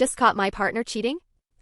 Just caught my partner cheating?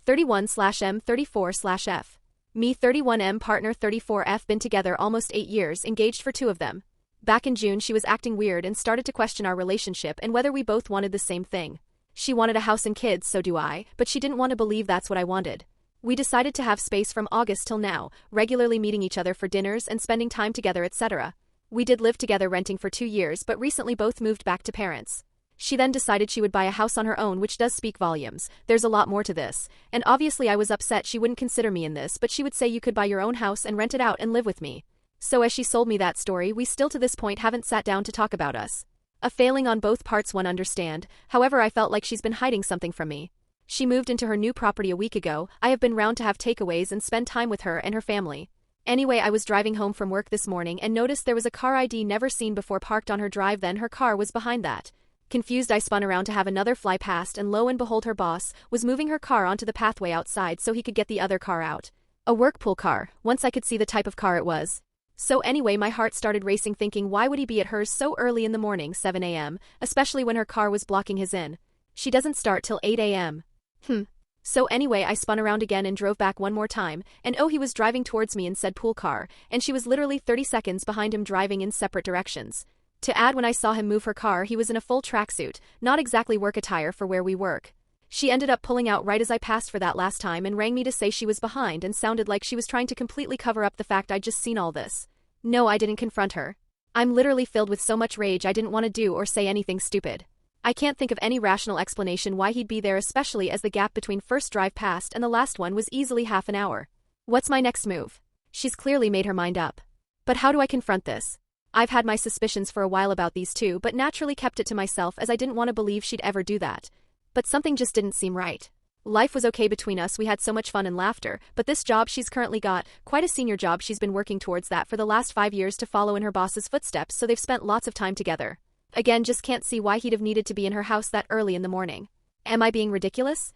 31/M 34/F. Me 31M partner 34F been together almost 8 years, engaged for 2 of them. Back in June she was acting weird and started to question our relationship and whether we both wanted the same thing. She wanted a house and kids, so do I, but she didn't want to believe that's what I wanted. We decided to have space from August till now, regularly meeting each other for dinners and spending time together, etc. We did live together renting for 2 years, but recently both moved back to parents. She then decided she would buy a house on her own, which does speak volumes. There's a lot more to this, and obviously I was upset she wouldn't consider me in this, but she would say you could buy your own house and rent it out and live with me. So as she sold me that story, we still to this point haven't sat down to talk about us. A failing on both parts, one understand, however I felt like she's been hiding something from me. She moved into her new property a week ago. I have been round to have takeaways and spend time with her and her family. Anyway, I was driving home from work this morning and noticed there was a car ID never seen before parked on her drive, then her car was behind that. Confused, I spun around to have another fly past, and lo and behold, her boss was moving her car onto the pathway outside so he could get the other car out. A work pool car. Once I could see the type of car it was. So anyway, my heart started racing, thinking why would he be at hers so early in the morning, 7 a.m., especially when her car was blocking his in. She doesn't start till 8 a.m. So anyway, I spun around again and drove back one more time, and oh, he was driving towards me and said pool car, and she was literally 30 seconds behind him, driving in separate directions. To add, when I saw him move her car, he was in a full tracksuit, not exactly work attire for where we work. She ended up pulling out right as I passed for that last time and rang me to say she was behind and sounded like she was trying to completely cover up the fact I'd just seen all this. No, I didn't confront her. I'm literally filled with so much rage I didn't want to do or say anything stupid. I can't think of any rational explanation why he'd be there, especially as the gap between first drive past and the last one was easily half an hour. What's my next move? She's clearly made her mind up. But how do I confront this? I've had my suspicions for a while about these two, but naturally kept it to myself as I didn't want to believe she'd ever do that. But something just didn't seem right. Life was okay between us, we had so much fun and laughter, but this job she's currently got, quite a senior job, she's been working towards that for the last 5 years to follow in her boss's footsteps, so they've spent lots of time together. Again, just can't see why he'd have needed to be in her house that early in the morning. Am I being ridiculous?